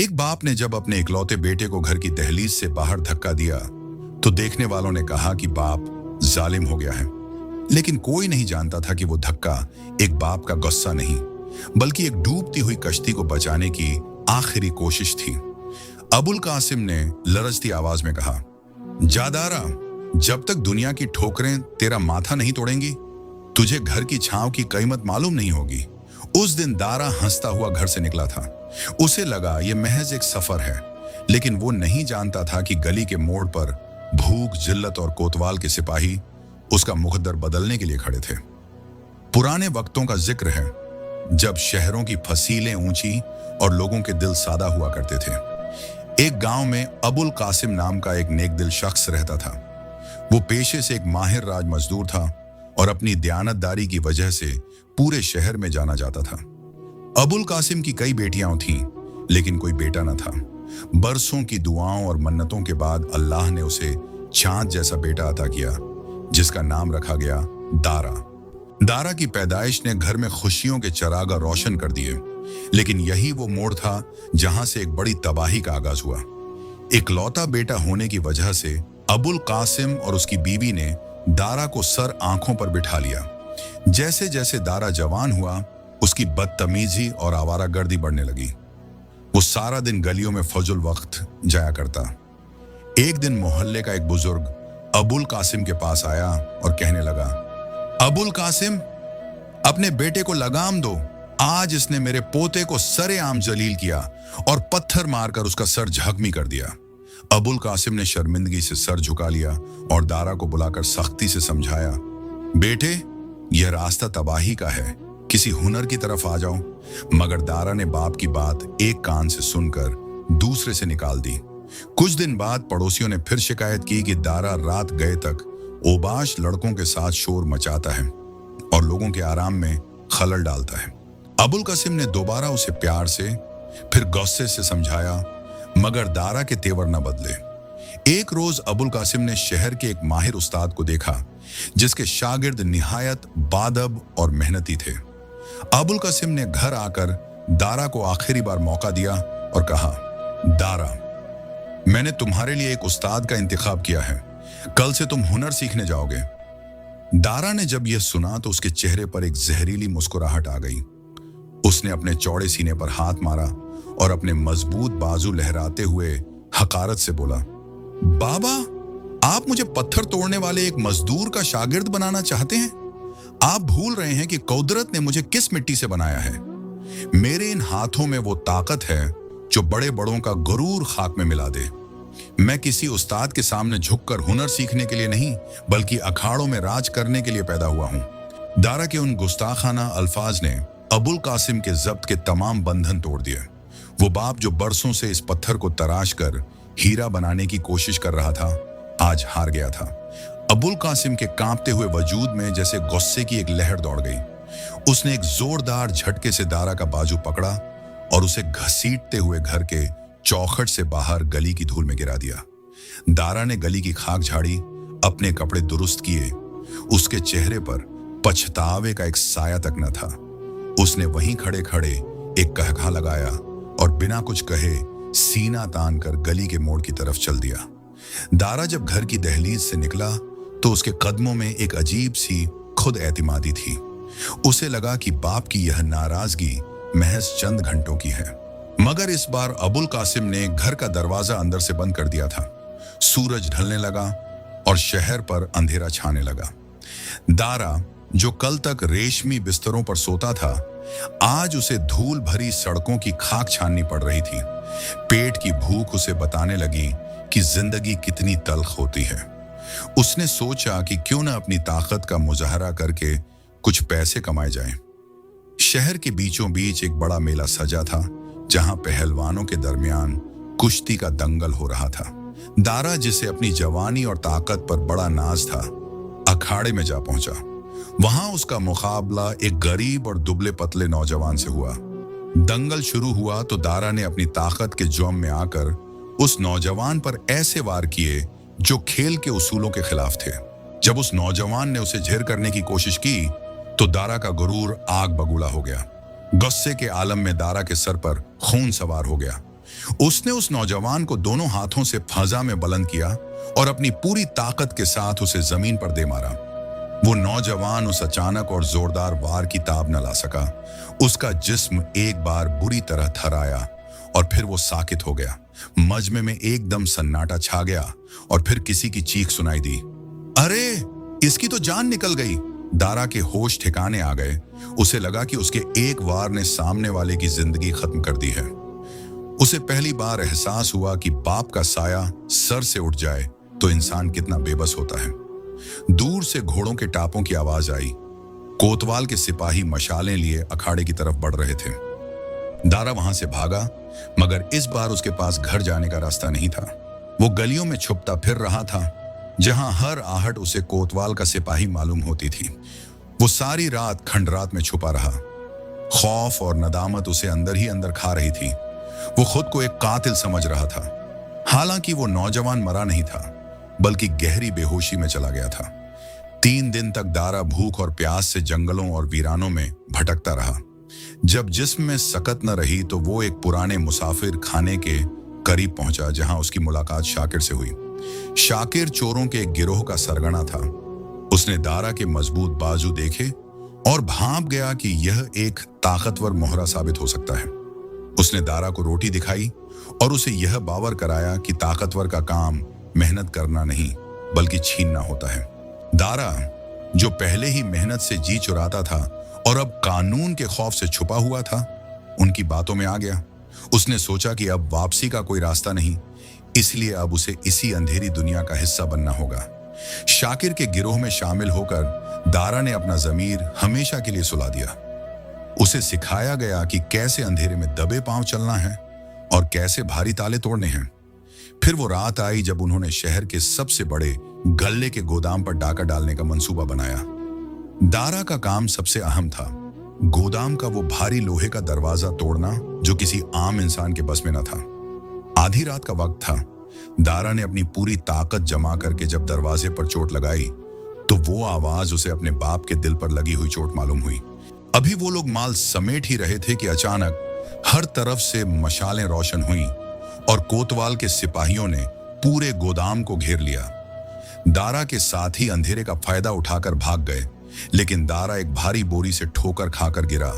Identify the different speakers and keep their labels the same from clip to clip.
Speaker 1: एक बाप ने जब अपने इकलौते बेटे को घर की दहलीज से बाहर धक्का दिया तो देखने वालों ने कहा कि बाप जालिम हो गया है। लेकिन कोई नहीं जानता था कि वो धक्का एक बाप का गुस्सा नहीं, बल्कि एक डूबती हुई कश्ती को बचाने की आखिरी कोशिश थी। अबुल कासिम ने लरजती आवाज में कहा, जा दारा, जब तक दुनिया की ठोकरें तेरा माथा नहीं तोड़ेंगी, तुझे घर की छांव की कीमत मालूम नहीं होगी। उस दिन दारा हंसता हुआ घर से निकला था। उसे लगा ये महज एक सफर है, लेकिन वो नहीं जानता था कि गली के मोड़ पर भूख, जिल्लत और कोतवाल के सिपाही उसका मुकद्दर बदलने के लिए खड़े थे। पुराने वक्तों का जिक्र है जब शहरों की फसीलें ऊंची और लोगों के दिल सादा हुआ करते थे। एक गांव में अबुल कासिम नाम का एक नेकदिल शख्स रहता था। वो पेशे से एक माहिर राज मजदूर था और अपनी दयानतदारी की वजह से पूरे शहर में जाना जाता था। अबुल कासिम की कई बेटियां थीं, लेकिन कोई बेटा न था। बरसों की दुआओं और मन्नतों के बाद अल्लाह ने उसे चांद जैसा बेटा अता किया, जिसका नाम रखा गया दारा। दारा की पैदाइश ने घर में खुशियों के चरागा रोशन कर दिए, लेकिन यही वो मोड़ था जहां से एक बड़ी तबाही का आगाज हुआ। इकलौता बेटा होने की वजह से अबुल कासिम और उसकी बीवी ने दारा को सर आंखों पर बिठा लिया। जैसे जैसे दारा जवान हुआ, उसकी बदतमीजी और आवारागर्दी बढ़ने लगी। वो सारा दिन गलियों में फजुल वक्त जाया करता। एक दिन मोहल्ले का एक बुजुर्ग अबुल कासिम के पास आया और कहने लगा, अबुल कासिम, अपने बेटे को लगाम दो। आज इसने मेरे पोते को सरेआम जलील किया और पत्थर मारकर उसका सर जख्मी कर दिया। अबुल कासिम ने शर्मिंदगी से सर झुका लिया और दारा को बुलाकर सख्ती से समझाया, बेटे, यह रास्ता तबाही का है, किसी हुनर की तरफ आ जाओ। मगर दारा ने बाप की बात एक कान से सुनकर दूसरे से निकाल दी। कुछ दिन बाद पड़ोसियों ने फिर शिकायत की कि दारा रात गए तक ओबाश लड़कों के साथ शोर मचाता है और लोगों के आराम में खलल डालता है। अबुल कासिम ने दोबारा उसे प्यार से फिर गुस्से से समझाया, मगर दारा के तेवर न बदले। एक रोज अबुल कासिम ने शहर के एक माहिर उस्ताद को देखा, जिसके शागिर्द निहायत बादब और मेहनती थे। अबुल कासिम ने घर आकर दारा को आखिरी बार मौका दिया और कहा, दारा, मैंने तुम्हारे लिए एक उस्ताद का इंतखाब किया है, कल से तुम हुनर सीखने जाओगे। दारा ने जब यह सुना तो उसके चेहरे पर एक जहरीली मुस्कुराहट आ गई। उसने अपने चौड़े सीने पर हाथ मारा और अपने मजबूत बाजू लहराते हुए हकारत से बोला, बाबा, आप मुझे पत्थर तोड़ने वाले एक मजदूर का शागिर्द बनाना चाहते हैं? आप भूल रहे हैं कि कुदरत ने मुझे किस मिट्टी से बनाया है। मेरे इन हाथों में वो ताकत है जो बड़े बड़ों का गुरूर खाक में मिला दे। मैं किसी उस्ताद के सामने झुककर हुनर सीखने के लिए नहीं, बल्कि अखाड़ों में राज करने के लिए पैदा हुआ हूं। दारा के उन गुस्ताखाना अल्फाज ने अबुल कासिम के जब्त के तमाम बंधन तोड़ दिए। वो बाप जो बरसों से इस पत्थर को तराश कर हीरा बनाने की कोशिश कर रहा था, आज हार गया था। अबुल कासिम के कांपते हुए वजूद में जैसे गुस्से की एक लहर दौड़ गई। उसने एक जोरदार झटके से दारा का बाजू पकड़ा और उसे घसीटते हुए घर के चौखट से बाहर गली की धूल में गिरा दिया। दारा ने गली की खाक झाड़ी, अपने कपड़े दुरुस्त किए। उसके चेहरे पर पछतावे का एक साया तक न था। उसने वहीं खड़े खड़े एक कहका लगाया और बिना कुछ कहे सीना तान कर गली के मोड़ की तरफ चल दिया। दारा जब घर की दहलीज से निकला तो उसके कदमों में एक अजीब सी खुद एतमादी थी। उसे लगा कि बाप की यह नाराजगी महज चंद घंटों की है। मगर इस बार अबुल कासिम ने घर का दरवाजा अंदर से बंद कर दिया था। सूरज ढलने लगा और शहर पर अंधेरा छाने लगा। दारा, जो कल तक रेशमी बिस्तरों पर सोता था, आज उसे धूल भरी सड़कों की खाक छाननी पड़ रही थी। पेट की भूख उसे बताने लगी कि जिंदगी कितनी तल्ख होती है। उसने सोचा कि क्यों न अपनी ताकत का मुजाहरा करके कुछ पैसे कमाए जाएं। शहर के बीचों बीच एक बड़ा मेला सजा था, जहां पहलवानों के दरमियान कुश्ती का दंगल हो रहा था। दारा, जिसे अपनी जवानी और ताकत पर बड़ा नाज था, अखाड़े में जा पहुंचा। वहां उसका मुकाबला एक गरीब और दुबले पतले नौजवान से हुआ। दंगल शुरू हुआ तो दारा ने अपनी ताकत के जोम में आकर उस नौजवान पर ऐसे वार किए जो खेल के उसूलों के खिलाफ थे। जब उस नौजवान ने उसे झेर करने की कोशिश की तो दारा का गुरूर आग बबूला हो गया। गुस्से के आलम में दारा के सर पर खून सवार हो गया। उसने उस नौजवान को दोनों हाथों से फजा में बुलंद किया और अपनी पूरी ताकत के साथ उसे जमीन पर दे मारा। वो नौजवान उस अचानक और जोरदार वार की ताब न ला सका। उसका जिस्म एक बार बुरी तरह थराया और फिर वो साकित हो गया। मजमे में एकदम सन्नाटा छा गया और फिर किसी की चीख सुनाई दी, अरे इसकी तो जान निकल गई। दारा के होश ठिकाने आ गए। उसे लगा कि उसके एक वार ने सामने वाले की जिंदगी खत्म कर दी है। उसे पहली बार एहसास हुआ कि बाप का साया सर से उठ जाए तो इंसान कितना बेबस होता है। दूर से घोड़ों के टापों की आवाज आई। कोतवाल के सिपाही मशालें लिए अखाड़े की तरफ बढ़ रहे थे। दारा वहां से भागा, मगर इस बार उसके पास घर जाने का रास्ता नहीं था। वो गलियों में छुपता फिर रहा था, जहां हर आहट उसे कोतवाल का सिपाही मालूम होती थी। वो सारी रात खंडरात में छुपा रहा। खौफ और नदामत उसे अंदर ही अंदर खा रही थी। वो खुद को एक कातिल समझ रहा था। हालांकि वो नौजवान मरा नहीं था, बल्कि गहरी बेहोशी में चला गया था। 3 दिन तक दारा भूख और प्यास से जंगलों और वीरानों में भटकता रहा। जब जिस्म में सकत न रही तो वो एक पुराने मुसाफिर खाने के करीब पहुंचा, जहां उसकी मुलाकात शाकिर से हुई। शाकिर चोरों के एक गिरोह का सरगना था। उसने दारा के मजबूत बाजू देखे और भांप गया कि यह एक ताकतवर मोहरा साबित हो सकता है। उसने दारा को रोटी दिखाई और उसे यह बावर कराया कि ताकतवर का काम मेहनत करना नहीं, बल्कि छीनना होता है। दारा, जो पहले ही मेहनत से जी चुराता था और अब कानून के खौफ से छुपा हुआ था, उनकी बातों में आ गया। उसने सोचा कि अब वापसी का कोई रास्ता नहीं, इसलिए अब उसे इसी अंधेरी दुनिया का हिस्सा बनना होगा। शाकिर के गिरोह में शामिल होकर दारा ने अपना ज़मीर हमेशा के लिए सुला दिया। उसे सिखाया गया कि कैसे अंधेरे में दबे पांव चलना है और कैसे भारी ताले तोड़ने हैं। फिर वो रात आई जब उन्होंने शहर के सबसे बड़े गल्ले के गोदाम पर डाका डालने का मंसूबा बनाया। दारा का काम सबसे अहम था। गोदाम का वो भारी लोहे का दरवाजा तोड़ना जो किसी आम इंसान के बस में न था। आधी रात का वक्त था। दारा ने अपनी पूरी ताकत जमा करके जब दरवाजे पर चोट लगाई तो वो आवाज उसे अपने बाप के दिल पर लगी हुई चोट मालूम हुई। अभी वो लोग माल समेट ही रहे थे कि अचानक हर तरफ से मशालें रोशन हुई और कोतवाल के सिपाहियों ने पूरे गोदाम को घेर लिया। दारा के साथ ही अंधेरे का फायदा उठाकर भाग गए, लेकिन दारा एक भारी बोरी से ठोकर खाकर गिरा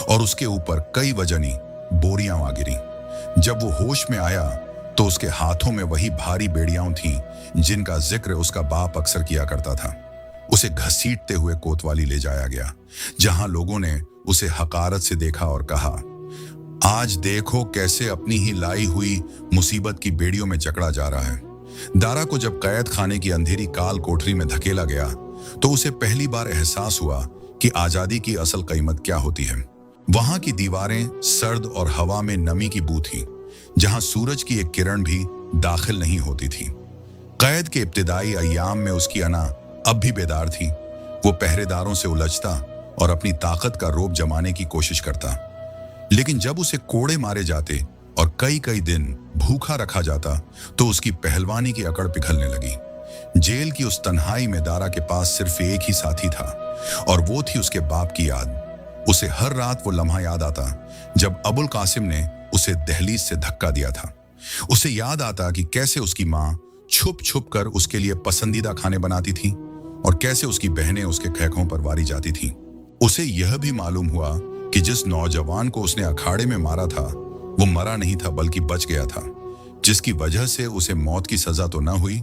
Speaker 1: और उसके ऊपर कई वजनी बोरियां आ गिरी। जब वो होश में आया तो उसके हाथों में वही भारी बेड़ियां थीं जिनका जिक्र उसका बाप अक्सर किया करता था। उसे घसीटते हुए कोतवाली ले जाया गया, जहां लोगों ने उसे हकारत से देखा और कहा, आज देखो कैसे अपनी ही लाई हुई मुसीबत की बेड़ियों में जकड़ा जा रहा है। दारा को जब कैद खाने की अंधेरी काल कोठरी में धकेला गया तो उसे पहली बार एहसास हुआ कि आजादी की असल कीमत क्या होती है। वहां की दीवारें सर्द और हवा में नमी की बू थी, जहां सूरज की एक किरण भी दाखिल नहीं होती थी। कैद के इब्तिदाई अय्याम में उसकी अना अब भी बेदार थी। वो पहरेदारों से उलझता और अपनी ताकत का रोब जमाने की कोशिश करता, लेकिन जब उसे कोड़े मारे जाते और कई कई दिन भूखा रखा जाता तो उसकी पहलवानी की अकड़ पिघलने लगी। जेल की उस तन्हाई में दारा के पास सिर्फ एक ही साथी था और वो थी उसके बाप की याद। उसे हर रात वो लम्हा याद आता जब अबुल कासिम ने उसे दहलीज से धक्का दिया था। उसे याद आता कि कैसे उसकी माँ छुप छुप कर उसके लिए पसंदीदा खाने बनाती थी और कैसे उसकी बहनें उसके खैखों पर वारी जाती थीं। उसे यह भी मालूम हुआ कि जिस नौजवान को उसने अखाड़े में मारा था वो मरा नहीं था बल्कि बच गया था, जिसकी वजह से उसे मौत की सजा तो न हुई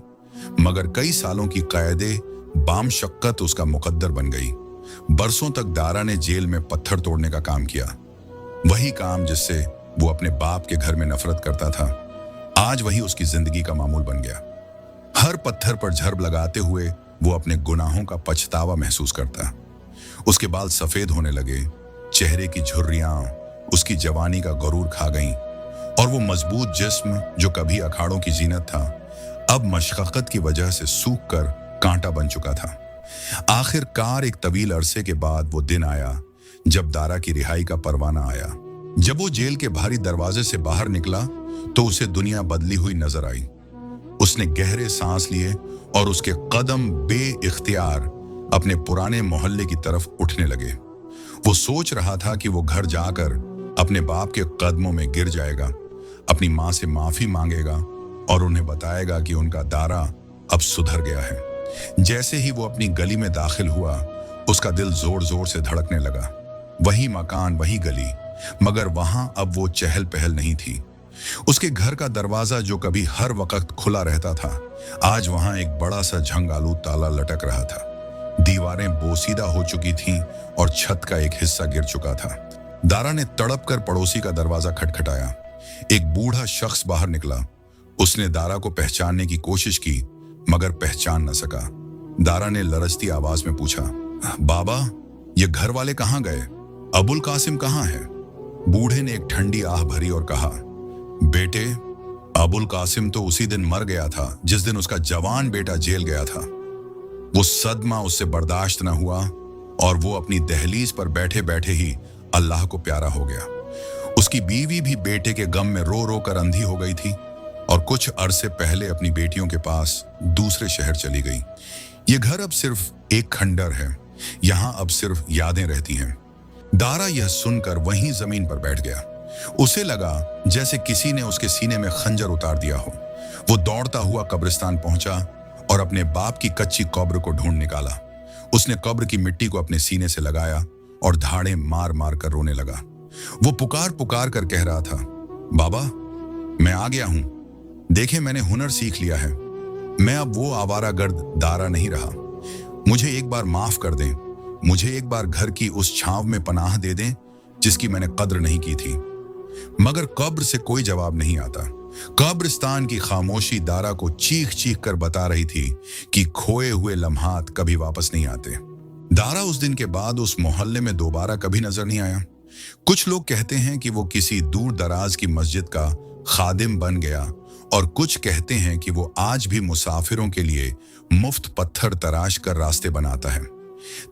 Speaker 1: मगर कई सालों की कैदे बामशक्कत उसका मुकद्दर बन गई। बरसों तक दारा ने जेल में पत्थर तोड़ने का काम किया, वही काम जिससे वो अपने बाप के घर में नफरत करता था। आज वही उसकी जिंदगी का मामूल बन गया। हर पत्थर पर झर्ब लगाते हुए वो अपने गुनाहों का पछतावा महसूस करता। उसके बाल सफेद होने लगे, चेहरे की झुर्रियां उसकी जवानी का गरूर खा गईं और वो मजबूत जिस्म जो कभी अखाड़ों की जीनत था अब मशक्कत की वजह से सूख कर कांटा बन चुका था। आखिरकार एक तवील अरसे के बाद वो दिन आया जब दारा की रिहाई का परवाना आया। जब वो जेल के भारी दरवाजे से बाहर निकला तो उसे दुनिया बदली हुई नजर आई। उसने गहरे सांस लिए और उसके कदम बेइख्तियार अपने पुराने मोहल्ले की तरफ उठने लगे। वो सोच रहा था कि वो घर जाकर अपने बाप के कदमों में गिर जाएगा, अपनी माँ से माफी मांगेगा और उन्हें बताएगा कि उनका दारा अब सुधर गया है। जैसे ही वो अपनी गली में दाखिल हुआ, उसका दिल जोर जोर से धड़कने लगा। वही मकान, वही गली, मगर वहां अब वो चहल पहल नहीं थी। उसके घर का दरवाजा जो कभी हर वक्त खुला रहता था, आज वहां एक बड़ा सा झंगालू ताला लटक रहा था। दीवारें बोसीदा हो चुकी थीं और छत का एक हिस्सा गिर चुका था। दारा ने तड़प कर पड़ोसी का दरवाजा खटखटाया। एक बूढ़ा शख्स बाहर निकला। उसने दारा को पहचानने की कोशिश की, मगर पहचान न सका। दारा ने लरजती आवाज में पूछा, बाबा, ये घर वाले कहाँ गए? अबुल कासिम कहाँ है? बूढ़े ने एक ठंडी आह भरी और कहा, बेटे, अबुल कासिम तो उसी दिन मर गया था जिस दिन उसका जवान बेटा जेल गया था। वो सदमा उससे बर्दाश्त न हुआ और वो अपनी दहलीज पर बैठे बैठे ही अल्लाह को प्यारा हो गया। उसकी बीवी भी बेटे के गम में रो रो कर अंधी हो गई थी और कुछ अरसे पहले अपनी बेटियों के पास दूसरे शहर चली गई। ये घर अब सिर्फ एक खंडर है, यहाँ अब सिर्फ यादें रहती हैं। दारा यह सुनकर वहीं जमीन पर बैठ गया। उसे लगा जैसे किसी ने उसके सीने में खंजर उतार दिया हो। वो दौड़ता हुआ कब्रिस्तान पहुंचा और अपने बाप की कच्ची कब्र को ढूंढ निकाला। उसने कब्र की मिट्टी को अपने सीने से लगाया और धाड़े मार मार कर रोने लगा। वो पुकार पुकार कर कह रहा था, बाबा, मैं आ गया हूं। देखे, मैंने हुनर सीख लिया है। मैं अब वो आवारागर्द दारा नहीं रहा। मुझे एक बार माफ कर दें। मुझे एक बार घर की उस छांव में पनाह दे दें जिसकी मैंने कद्र नहीं की थी। मगर कब्र से कोई जवाब नहीं आता। कब्रिस्तान की खामोशी दारा को चीख चीख कर बता रही थी कि खोए हुए लम्हात कभी वापस नहीं आते। दारा उस दिन के बाद उस मोहल्ले में दोबारा कभी नजर नहीं आया। कुछ लोग कहते हैं कि वो किसी दूर दराज की मस्जिद का खादिम बन गया और कुछ कहते हैं कि वो आज भी मुसाफिरों के लिए मुफ्त पत्थर तराश कर रास्ते बनाता है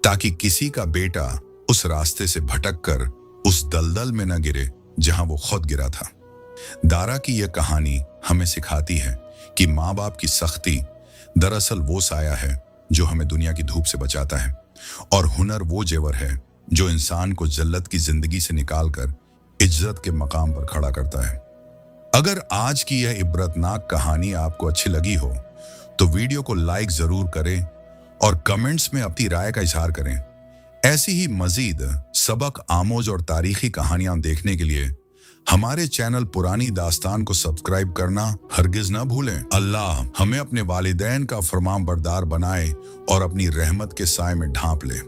Speaker 1: ताकि किसी का बेटा उस रास्ते से भटक कर उस दलदल में न गिरे जहां वो खुद गिरा था। दारा की यह कहानी हमें सिखाती है कि माँ बाप की सख्ती दरअसल वो साया है जो हमें दुनिया की धूप से बचाता है, और हुनर वो जेवर है जो इंसान को जल्लत की जिंदगी से निकालकर इज्जत के मकाम पर खड़ा करता है। अगर आज की यह इबरतनाक कहानी आपको अच्छी लगी हो तो वीडियो को लाइक जरूर करें और कमेंट्स में अपनी राय का इजहार करें। ऐसी ही मजीद सबक आमोज और तारीखी कहानियां देखने के लिए हमारे चैनल पुरानी दास्तान को सब्सक्राइब करना हरगिज ना भूलें। अल्लाह हमें अपने वालिदैन का फरमानबरदार बनाए और अपनी रहमत के साए में ढांप ले।